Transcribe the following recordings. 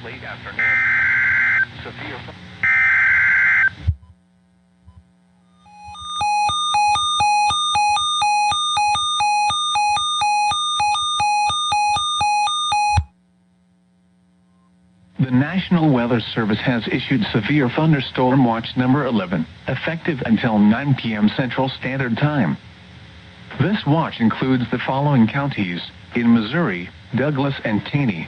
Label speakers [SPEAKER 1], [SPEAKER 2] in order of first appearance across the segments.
[SPEAKER 1] Late afternoon. Severe.
[SPEAKER 2] The National Weather Service has issued Severe Thunderstorm Watch number 11, effective until 9 p.m. Central Standard Time. This watch includes the following counties in Missouri: Douglas and Taney.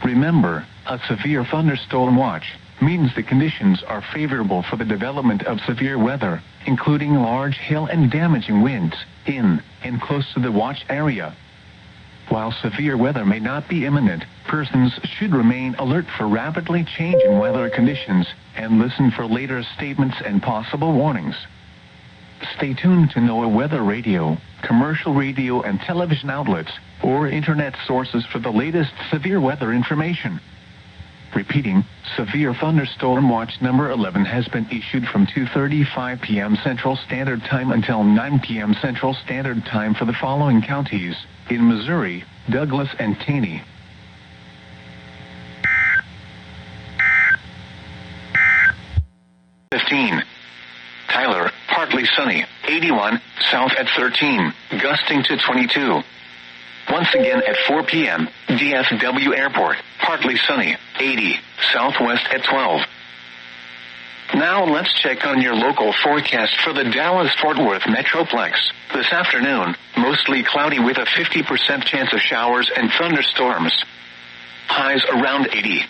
[SPEAKER 2] Remember, a severe thunderstorm watch means the conditions are favorable for the development of severe weather, including large hail and damaging winds, in and close to the watch area. While severe weather may not be imminent, persons should remain alert for rapidly changing weather conditions and listen for later statements and possible warnings. Stay tuned to NOAA weather radio, commercial radio and television outlets, or internet sources for the latest severe weather information. Repeating, Severe Thunderstorm Watch number 11 has been issued from 2:35 p.m. Central Standard Time until 9 p.m. Central Standard Time for the following counties in Missouri: Douglas and Taney. Tyler, partly sunny, 81, south at 13, gusting to 22. Once again at 4 p.m., DFW Airport, partly sunny, 80, southwest at 12. Now let's check on your local forecast for the Dallas-Fort Worth Metroplex. This afternoon, mostly cloudy with a 50% chance of showers and thunderstorms. Highs around 80.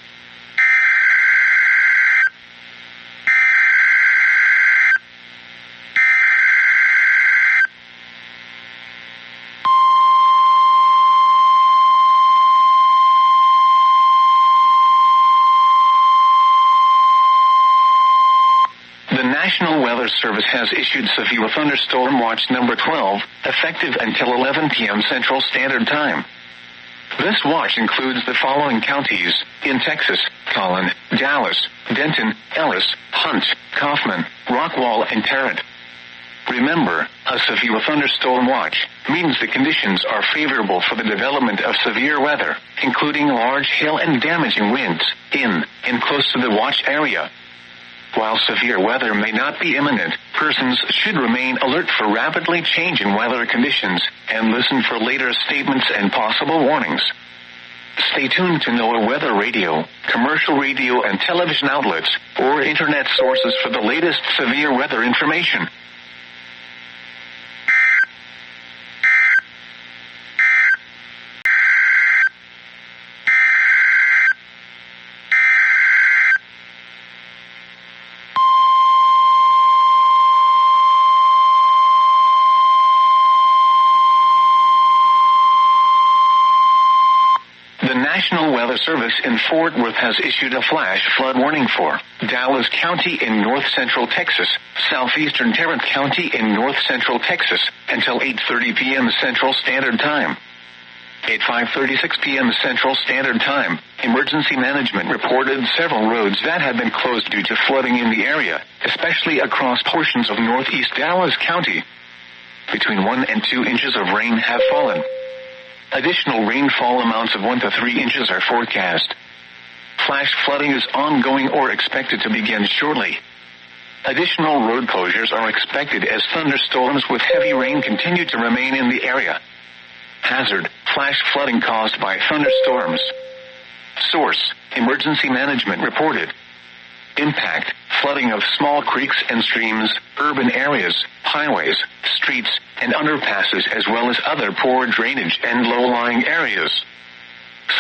[SPEAKER 2] The National Weather Service has issued Severe Thunderstorm Watch number 12, effective until 11 p.m. Central Standard Time. This watch includes the following counties in Texas: Collin, Dallas, Denton, Ellis, Hunt, Kaufman, Rockwall, and Tarrant. Remember, a severe thunderstorm watch means the conditions are favorable for the development of severe weather, including large hail and damaging winds, in and close to the watch area. While severe weather may not be imminent, persons should remain alert for rapidly changing weather conditions and listen for later statements and possible warnings. Stay tuned to NOAA weather radio, commercial radio and television outlets, or internet sources for the latest severe weather information. The National Weather Service in Fort Worth has issued a flash flood warning for Dallas County in north-central Texas, southeastern Tarrant County in north-central Texas, until 8:30 p.m. Central Standard Time. At 5:36 p.m. Central Standard Time, emergency management reported several roads that had been closed due to flooding in the area, especially across portions of northeast Dallas County. Between 1 and 2 inches of rain have fallen. Additional rainfall amounts of 1 to 3 inches are forecast. Flash flooding is ongoing or expected to begin shortly. Additional road closures are expected as thunderstorms with heavy rain continue to remain in the area. Hazard: flash flooding caused by thunderstorms. Source: emergency management reported. Impact: flooding of small creeks and streams, urban areas, highways, streets, and underpasses, as well as other poor drainage and low-lying areas.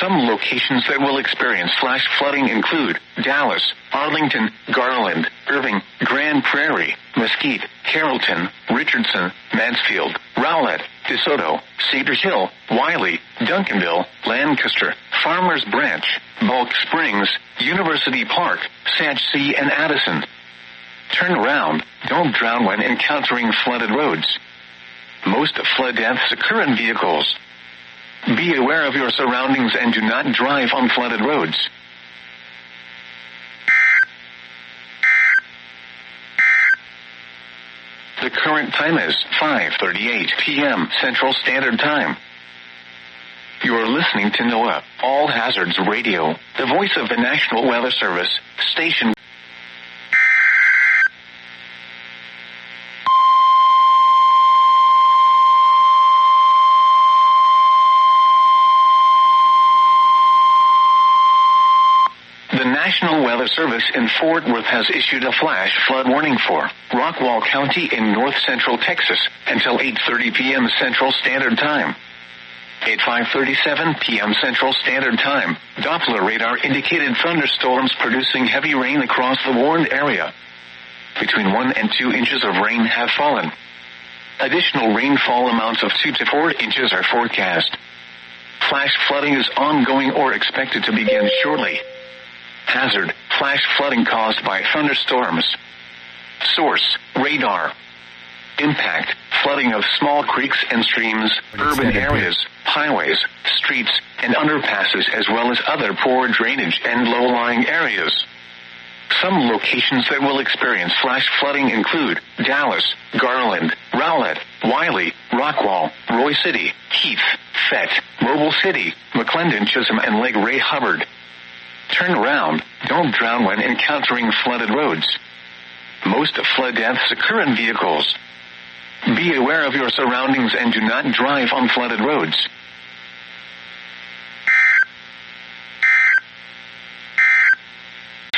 [SPEAKER 2] Some locations that will experience flash flooding include Dallas, Arlington, Garland, Irving, Grand Prairie, Mesquite, Carrollton, Richardson, Mansfield, Rowlett, DeSoto, Cedar Hill, Wiley, Duncanville, Lancaster, Farmers Branch, Bulk Springs, University Park, Satchsea, and Addison. Turn around. Don't drown when encountering flooded roads. Most flood deaths occur in vehicles. Be aware of your surroundings and do not drive on flooded roads. The current time is 5:38 p.m. Central Standard Time. You're listening to NOAA, All Hazards Radio, the voice of the National Weather Service, station. The National Weather Service in Fort Worth has issued a flash flood warning for Rockwall County in north central Texas until 8:30 p.m. Central Standard Time. At 5:37 p.m. Central Standard Time, Doppler radar indicated thunderstorms producing heavy rain across the warned area. Between 1 and 2 inches of rain have fallen. Additional rainfall amounts of 2 to 4 inches are forecast. Flash flooding is ongoing or expected to begin shortly. Hazard, flash flooding caused by thunderstorms. Source, radar. Impact, flooding of small creeks and streams, urban areas, highways, streets, and underpasses as well as other poor drainage and low-lying areas. Some locations that will experience flash flooding include Dallas, Garland, Rowlett, Wiley, Rockwall, Roy City, Heath, Fett, Mobile City, McClendon, Chisholm, and Lake Ray Hubbard. Turn around, don't drown when encountering flooded roads. Most flood deaths occur in vehicles. Be aware of your surroundings and do not drive on flooded roads.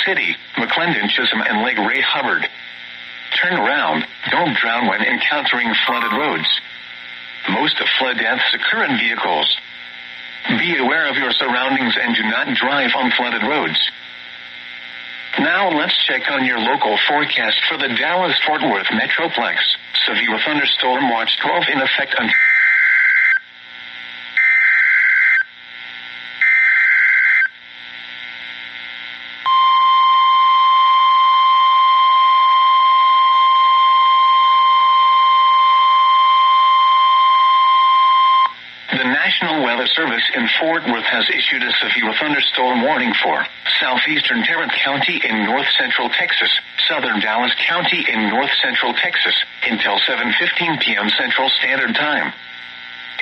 [SPEAKER 2] City, McClendon, Chisholm, and Lake Ray Hubbard. Turn around, don't drown when encountering flooded roads. Most flood deaths occur in vehicles. Be aware of your surroundings and do not drive on flooded roads. Now let's check on your local forecast for the Dallas-Fort Worth Metroplex. Severe thunderstorm watch 12 in effect until The National Weather Service in Fort Worth has issued a severe thunderstorm warning for southeastern Tarrant County in north central Texas, southern Dallas County in north central Texas, until 7:15 p.m. Central Standard Time.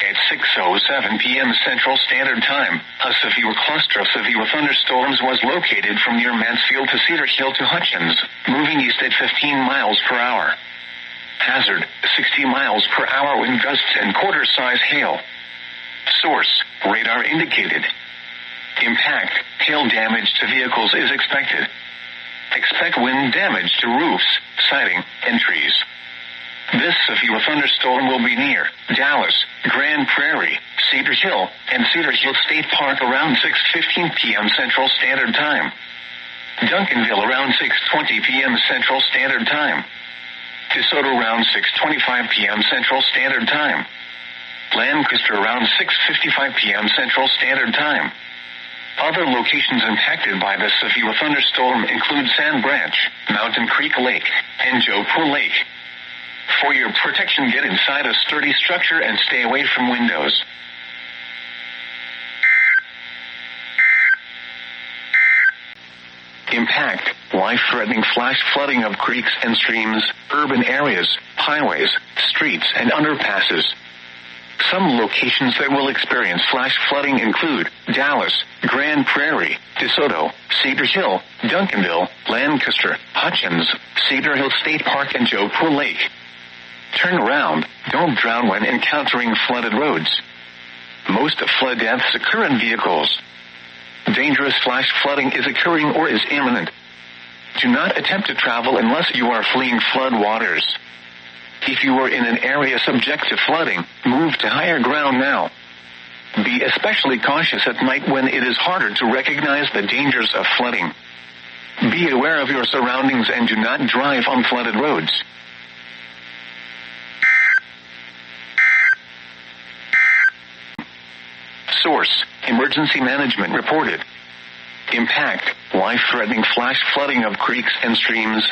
[SPEAKER 2] At 6:07 p.m. Central Standard Time, a severe cluster of severe thunderstorms was located from near Mansfield to Cedar Hill to Hutchins, moving east at 15 miles per hour. Hazard, 60 miles per hour wind gusts and quarter-size hail. Source, radar indicated. Impact, hail damage to vehicles is expected. Expect wind damage to roofs, siding, and trees. This severe thunderstorm will be near Dallas, Grand Prairie, Cedar Hill, and Cedar Hill State Park around 6:15 p.m. Central Standard Time. Duncanville around 6:20 p.m. Central Standard Time. DeSoto around 6:25 p.m. Central Standard Time. Lancaster around 6:55 p.m. Central Standard Time. Other locations impacted by the severe thunderstorm include Sand Branch, Mountain Creek Lake, and Joepur Lake. For your protection, get inside a sturdy structure and stay away from windows. Impact, life-threatening flash flooding of creeks and streams, urban areas, highways, streets, and underpasses. Some locations that will experience flash flooding include Dallas, Grand Prairie, DeSoto, Cedar Hill, Duncanville, Lancaster, Hutchins, Cedar Hill State Park, and Joepur Lake. Turn around, don't drown when encountering flooded roads. Most flood deaths occur in vehicles. Dangerous flash flooding is occurring or is imminent. Do not attempt to travel unless you are fleeing flood waters. If you are in an area subject to flooding, move to higher ground now. Be especially cautious at night when it is harder to recognize the dangers of flooding. Be aware of your surroundings and do not drive on flooded roads. Source, emergency management reported. Impact, life-threatening flash flooding of creeks and streams,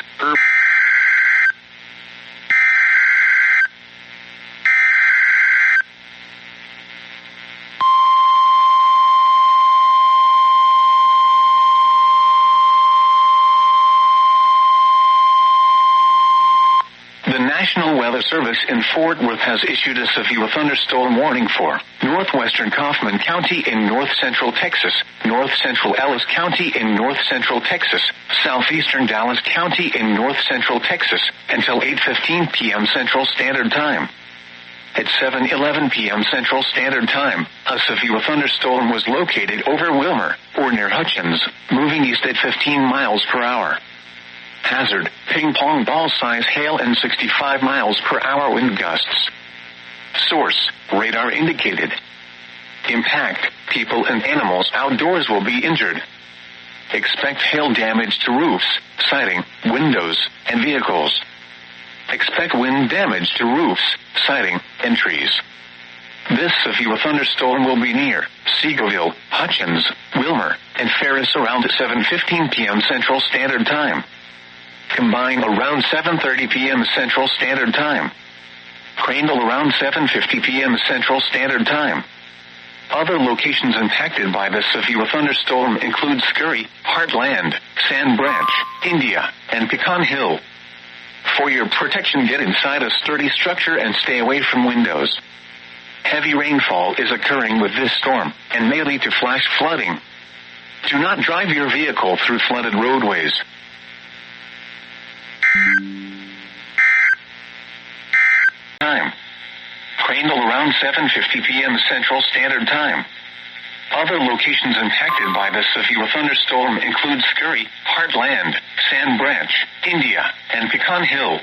[SPEAKER 2] The National Weather Service in Fort Worth has issued a severe thunderstorm warning for northwestern Kaufman County in north-central Texas, north-central Ellis County in north-central Texas, southeastern Dallas County in north-central Texas, until 8:15 p.m. Central Standard Time. At 7:11 p.m. Central Standard Time, a severe thunderstorm was located over Wilmer, or near Hutchins, moving east at 15 miles per hour. Hazard, ping-pong ball-size hail and 65 miles per hour wind gusts. Source, radar indicated. Impact, people and animals outdoors will be injured. Expect hail damage to roofs, siding, windows, and vehicles. Expect wind damage to roofs, siding, and trees. This severe thunderstorm will be near Seagoville, Hutchins, Wilmer, and Ferris around 7:15 p.m. Central Standard Time. Combine around 7:30 p.m. Central Standard Time. Crandall around 7:50 p.m. Central Standard Time. Other locations impacted by the severe thunderstorm include Scurry, Heartland, Sand Branch, India, and Pecan Hill. For your protection, get inside a sturdy structure and stay away from windows. Heavy rainfall is occurring with this storm and may lead to flash flooding. Do not drive your vehicle through flooded roadways. Time. Crandall around 7:50 p.m. Central Standard Time. Other locations impacted by the severe thunderstorm include Scurry, Heartland, Sand Branch, India, and Pecan Hill.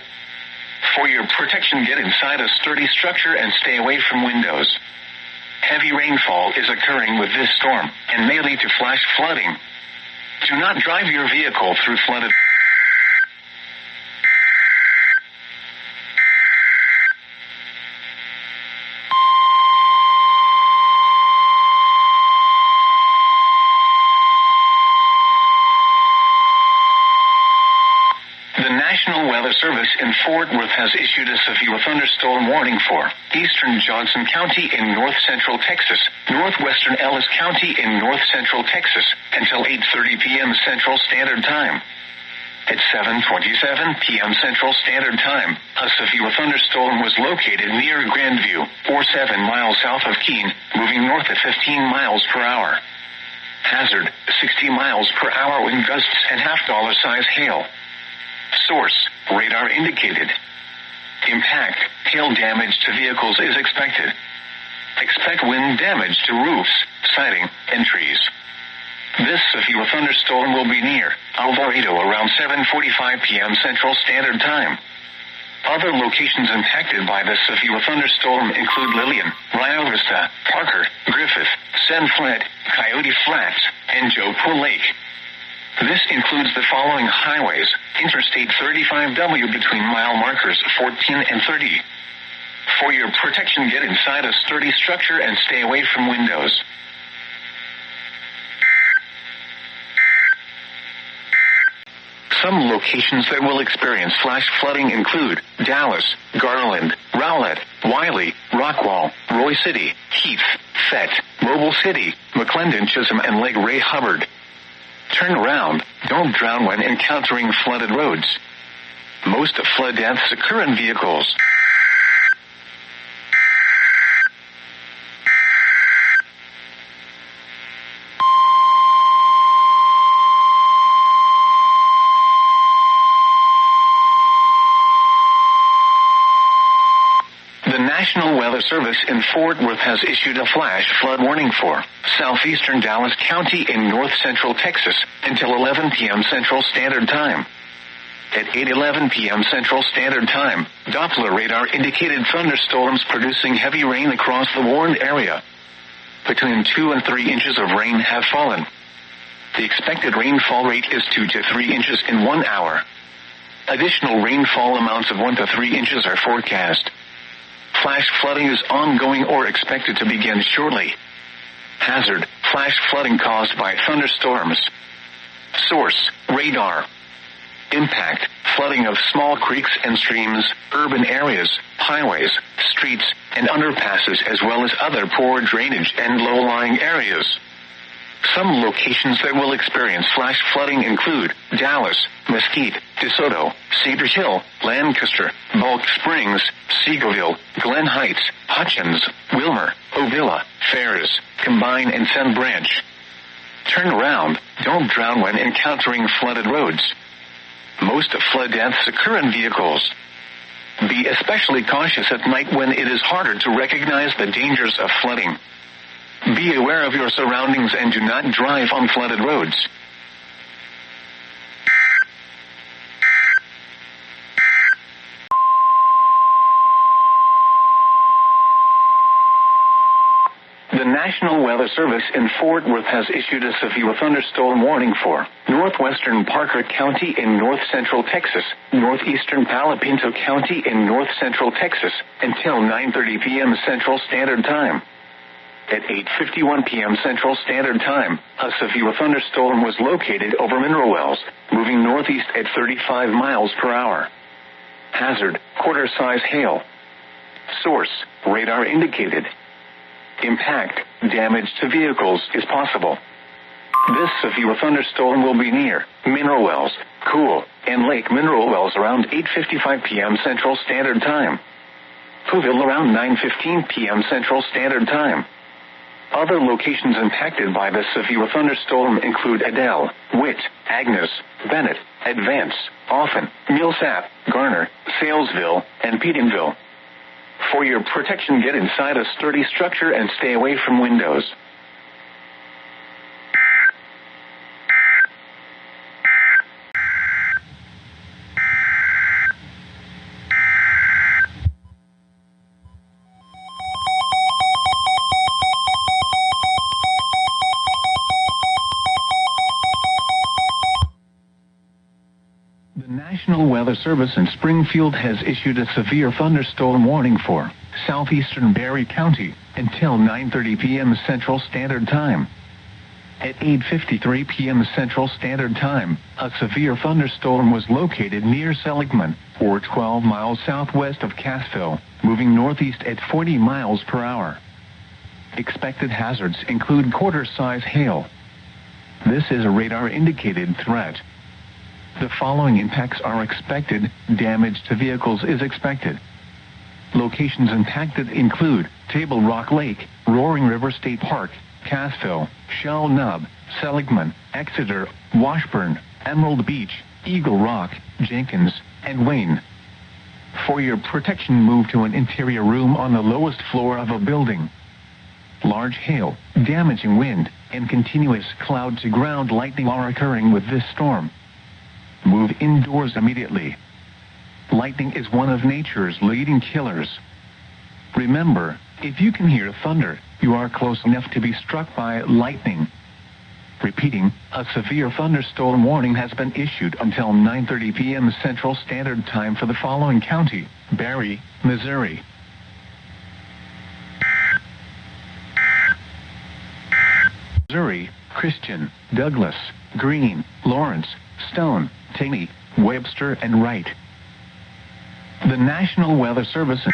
[SPEAKER 2] For your protection, get inside a sturdy structure and stay away from windows. Heavy rainfall is occurring with this storm and may lead to flash flooding. Do not drive your vehicle through flooded. The National Weather Service in Fort Worth has issued a severe thunderstorm warning for eastern Johnson County in north-central Texas, northwestern Ellis County in north-central Texas, until 8:30 p.m. Central Standard Time. At 7:27 p.m. Central Standard Time, a severe thunderstorm was located near Grandview, or 7 miles south of Keene, moving north at 15 miles per hour. Hazard, 60 miles per hour wind gusts and half-dollar-size hail. Source, radar indicated. Impact, hail damage to vehicles is expected. Expect wind damage to roofs, siding, and trees. This severe thunderstorm will be near Alvarado around 7:45 p.m. Central Standard Time. Other locations impacted by the severe thunderstorm include Lillian, Rio Vista, Parker, Griffith, Sen Flint, Coyote Flats, and Joe Pool Lake. This includes the following highways: Interstate 35W between mile markers 14 and 30. For your protection, get inside a sturdy structure and stay away from windows. Some locations that will experience flash flooding include Dallas, Garland, Rowlett, Wiley, Rockwall, Roy City, Heath, Fett, Mobile City, McClendon, Chisholm, and Lake Ray Hubbard. Turn around. Don't drown when encountering flooded roads. Most flood deaths occur in vehicles. The National Weather Service in Fort Worth has issued a flash flood warning for southeastern Dallas County in north-central Texas until 11 p.m. Central Standard Time. At 8:11 p.m. Central Standard Time, Doppler radar indicated thunderstorms producing heavy rain across the warned area. Between 2 and 3 inches of rain have fallen. The expected rainfall rate is 2 to 3 inches in 1 hour. Additional rainfall amounts of 1 to 3 inches are forecast. Flash flooding is ongoing or expected to begin shortly. Hazard, flash flooding caused by thunderstorms. Source, radar. Impact, flooding of small creeks and streams, urban areas, highways, streets, and underpasses, as well as other poor drainage and low-lying areas. Some locations that will experience flash flooding include Dallas, Mesquite, DeSoto, Cedar Hill, Lancaster, Bulk Springs, Seagoville, Glen Heights, Hutchins, Wilmer, Ovilla, Ferris, Combine, and Sun Branch. Turn around. Don't drown when encountering flooded roads. Most flood deaths occur in vehicles. Be especially cautious at night when it is harder to recognize the dangers of flooding. Be aware of your surroundings and do not drive on flooded roads. The National Weather Service in Fort Worth has issued a severe thunderstorm warning for northwestern Parker County in north-central Texas, northeastern Palo Pinto County in north-central Texas, until 9:30 p.m. Central Standard Time. At 8:51 p.m. Central Standard Time, a severe thunderstorm was located over Mineral Wells, moving northeast at 35 miles per hour. Hazard, quarter-size hail. Source, radar indicated. Impact, damage to vehicles is possible. This severe thunderstorm will be near Mineral Wells, Cool, and Lake Mineral Wells around 8:55 p.m. Central Standard Time. Pooville around 9:15 p.m. Central Standard Time. Other locations impacted by this severe thunderstorm include Adele, Witt, Agnes, Bennett, Advance, Often, Millsap, Garner, Salesville, and Pedenville. For your protection, get inside a sturdy structure and stay away from windows. The National Weather Service in Springfield has issued a severe thunderstorm warning for southeastern Barry County until 9:30 p.m. Central Standard Time. At 8:53 p.m. Central Standard Time, a severe thunderstorm was located near Seligman, or 12 miles southwest of Cassville, moving northeast at 40 miles per hour. Expected hazards include quarter-size hail. This is a radar-indicated threat. The following impacts are expected. Damage to vehicles is expected. Locations impacted include Table Rock Lake, Roaring River State Park, Cassville, Shell Nub, Seligman, Exeter, Washburn, Emerald Beach, Eagle Rock, Jenkins, and Wayne. For your protection, move to an interior room on the lowest floor of a building. Large hail, damaging wind, and continuous cloud-to-ground lightning are occurring with this storm. Move indoors immediately. Lightning is one of nature's leading killers. Remember, if you can hear thunder, you are close enough to be struck by lightning. Repeating, a severe thunderstorm warning has been issued until 9:30 p.m. Central Standard Time for the following county: Barry, Missouri. Missouri, Christian, Douglas, Greene, Lawrence, Stone, Taney, Webster, and Wright. The National Weather Service.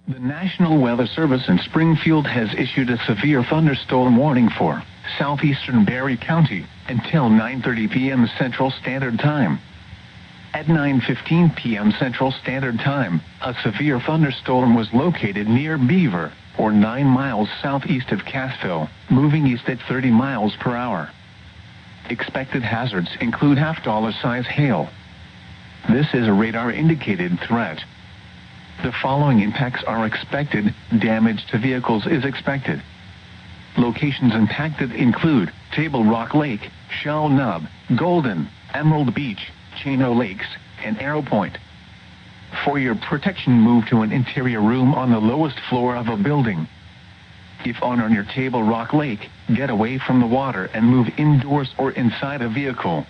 [SPEAKER 2] The National Weather Service in Springfield has issued a severe thunderstorm warning for southeastern Barry County until 9:30 p.m. Central Standard Time. At 9:15 p.m. Central Standard Time, a severe thunderstorm was located near Beaver, or 9 miles southeast of Cassville, moving east at 30 miles per hour. Expected hazards include half-dollar-size hail. This is a radar-indicated threat. The following impacts are expected. Damage to vehicles is expected. Locations impacted include Table Rock Lake, Shell Nub, Golden, Emerald Beach, Chino Lakes, and Arrow Point. For your protection, move to an interior room on the lowest floor of a building. If on or near Table Rock Lake, get away from the water and move indoors or inside a vehicle.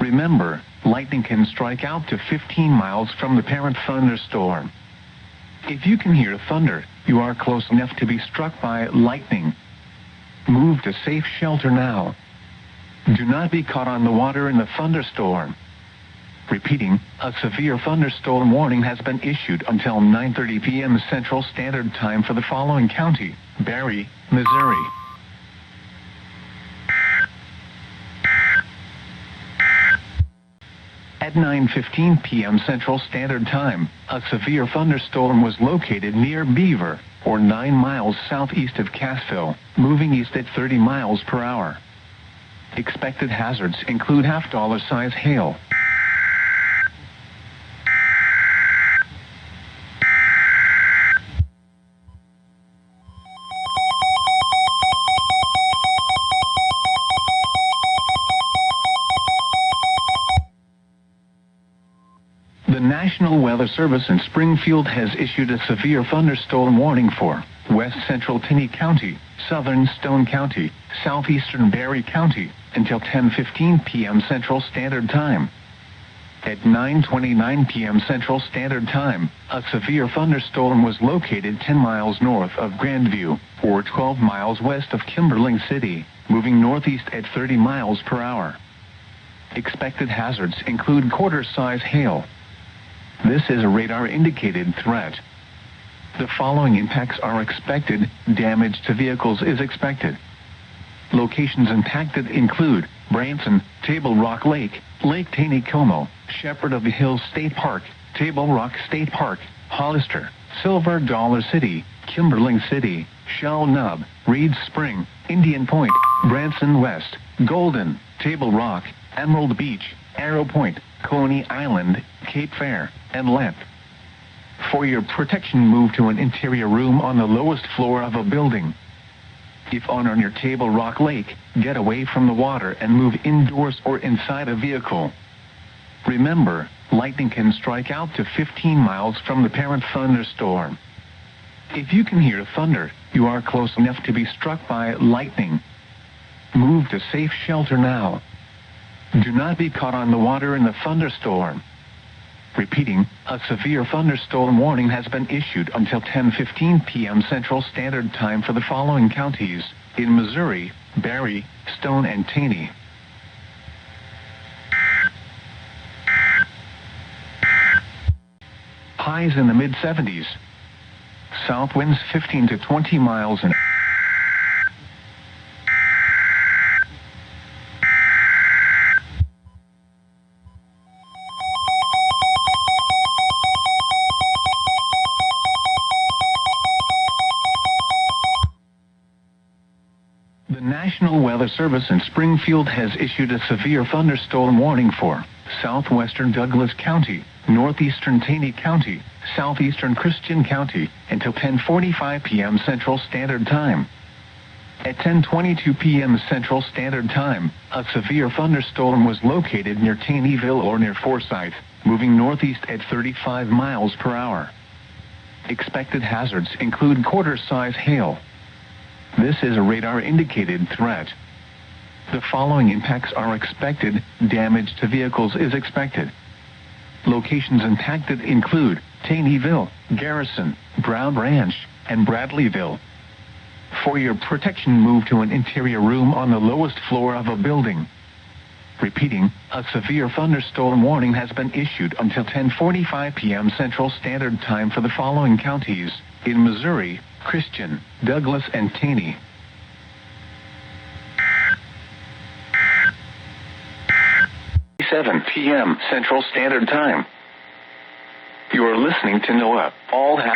[SPEAKER 2] Remember, lightning can strike out to 15 miles from the parent thunderstorm. If you can hear thunder, you are close enough to be struck by lightning. Move to safe shelter now. Do not be caught on the water in the thunderstorm. Repeating, a severe thunderstorm warning has been issued until 9:30 p.m. Central Standard Time for the following county: Barry, Missouri. At 9:15 p.m. Central Standard Time, a severe thunderstorm was located near Beaver, or 9 miles southeast of Cassville, moving east at 30 miles per hour. Expected hazards include $half size hail. The National Weather Service in Springfield has issued a severe thunderstorm warning for west central Tenney County, southern Stone County, southeastern Barry County, until 10:15 p.m. Central Standard Time. At 9:29 p.m. Central Standard Time, a severe thunderstorm was located 10 miles north of Grandview, or 12 miles west of Kimberling City, moving northeast at 30 miles per hour. Expected hazards include quarter-size hail. This is a radar-indicated threat. The following impacts are expected. Damage to vehicles is expected. Locations impacted include Branson, Table Rock Lake, Lake Taneycomo, Shepherd of the Hills State Park, Table Rock State Park, Hollister, Silver Dollar City, Kimberling City, Shell Nub, Reed Spring, Indian Point, Branson West, Golden, Table Rock, Emerald Beach, Arrow Point, Coney Island, Cape Fair, and Lemp. For your protection, move to an interior room on the lowest floor of a building. If on or near Table Rock Lake, get away from the water and move indoors or inside a vehicle. Remember, lightning can strike out to 15 miles from the parent thunderstorm. If you can hear thunder, you are close enough to be struck by lightning. Move to safe shelter now. Do not be caught on the water in the thunderstorm. Repeating, a severe thunderstorm warning has been issued until 10:15 p.m. Central Standard Time for the following counties: in Missouri, Barry, Stone, and Taney. Highs in the mid-70s. South winds 15 to 20 miles an hour. The National Weather Service in Springfield has issued a severe thunderstorm warning for southwestern Douglas County, northeastern Taney County, southeastern Christian County, until 10:45 p.m. Central Standard Time. At 10:22 p.m. Central Standard Time, a severe thunderstorm was located near Taneyville or near Forsyth, moving northeast at 35 miles per hour. Expected hazards include quarter-size hail. This is a radar-indicated threat. The following impacts are expected. Damage to vehicles is expected. Locations impacted include Taneyville, Garrison, Brown Ranch, and Bradleyville. For your protection, move to an interior room on the lowest floor of a building. Repeating, a severe thunderstorm warning has been issued until 10:45 p.m. Central Standard Time for the following counties: in Missouri, Christian, Douglas, and Taney. (7 p.m. Central Standard Time). You are listening to NOAA.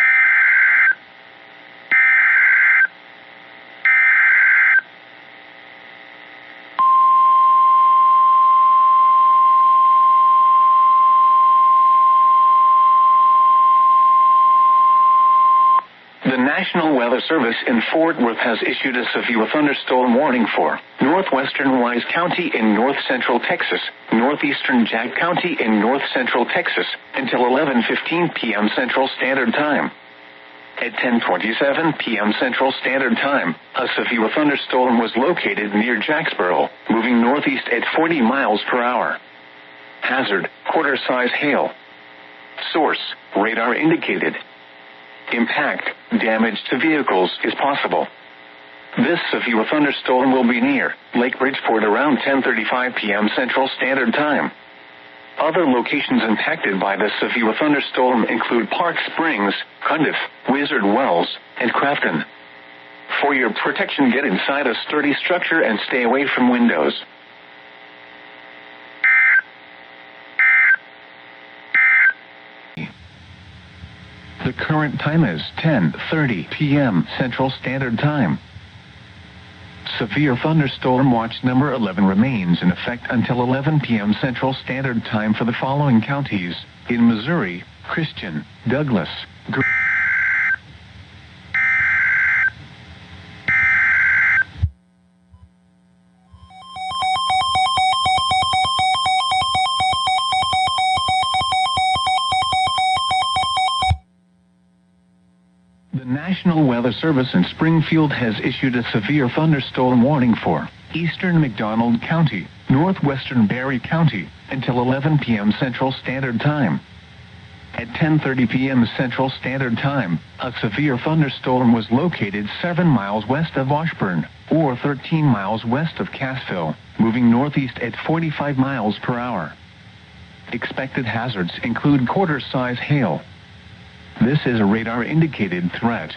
[SPEAKER 2] The National Weather Service in Fort Worth has issued a severe thunderstorm warning for northwestern Wise County in north central Texas, northeastern Jack County in north central Texas, until 11:15 p.m. Central Standard Time. At 10:27 p.m. Central Standard Time, a severe thunderstorm was located near Jacksboro, moving northeast at 40 miles per hour. Hazard, quarter-size hail. Source, radar indicated. Impact, damage to vehicles is possible. This severe thunderstorm will be near Lake Bridgeport around 10:35 p.m. Central Standard Time. Other locations impacted by the severe thunderstorm include Park Springs, Cundiff, Wizard Wells, and Crafton. For your protection, get inside a sturdy structure and stay away from windows. The current time is 10:30 p.m. Central Standard Time. Severe thunderstorm watch number 11 remains in effect until 11 p.m. Central Standard Time for the following counties: in Missouri, Christian, Douglas, The National Weather Service in Springfield has issued a severe thunderstorm warning for eastern McDonald County, northwestern Barry County, until 11 p.m. Central Standard Time. At 10:30 p.m. Central Standard Time, a severe thunderstorm was located 7 miles west of Washburn, or 13 miles west of Cassville, moving northeast at 45 miles per hour. Expected hazards include quarter-size hail. This is a radar-indicated threat.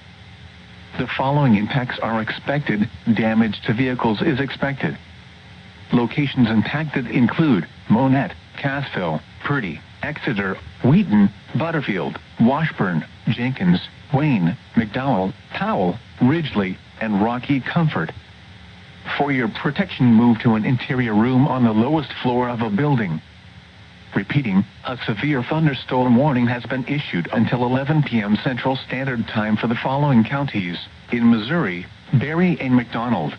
[SPEAKER 2] The following impacts are expected. Damage to vehicles is expected. Locations impacted include Monette, Cassville, Purdy, Exeter, Wheaton, Butterfield, Washburn, Jenkins, Wayne, McDowell, Powell, Ridgely, and Rocky Comfort. For your protection, move to an interior room on the lowest floor of a building. Repeating, a severe thunderstorm warning has been issued until 11 p.m. Central Standard Time for the following counties: in Missouri, Barry and McDonald.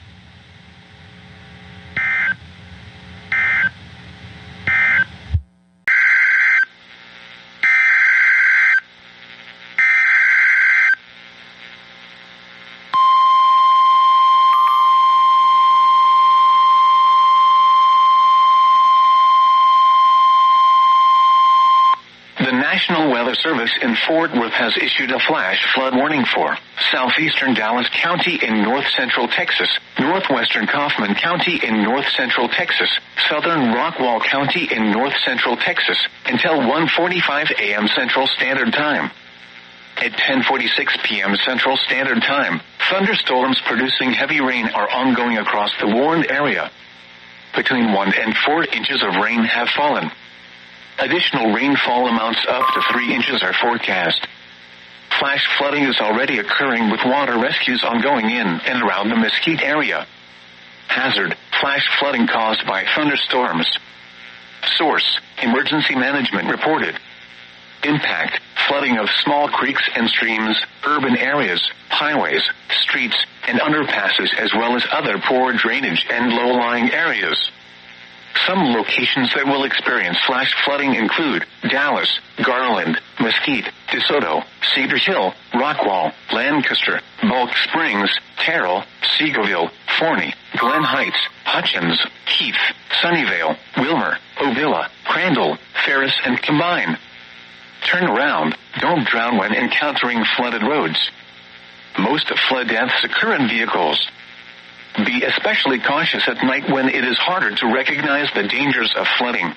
[SPEAKER 2] The National Weather Service in Fort Worth has issued a flash flood warning for southeastern Dallas County in north-central Texas, northwestern Kaufman County in north-central Texas, southern Rockwall County in north-central Texas, until 1:45 a.m. Central Standard Time. At 10:46 p.m. Central Standard Time, thunderstorms producing heavy rain are ongoing across the warned area. Between 1 and 4 inches of rain have fallen. Additional rainfall amounts up to 3 inches are forecast. Flash flooding is already occurring with water rescues ongoing in and around the Mesquite area. Hazard: flash flooding caused by thunderstorms. Source: Emergency Management reported. Impact: flooding of small creeks and streams, urban areas, highways, streets, and underpasses, as well as other poor drainage and low-lying areas. Some locations that will experience flash flooding include Dallas, Garland, Mesquite, DeSoto, Cedar Hill, Rockwall, Lancaster, Bulk Springs, Terrell, Seagoville, Forney, Glen Heights, Hutchins, Heath, Sunnyvale, Wilmer, Ovilla, Crandall, Ferris, and Combine. Turn around. Don't drown when encountering flooded roads. Most flood deaths occur in vehicles. Be especially cautious at night when it is harder to recognize the dangers of flooding.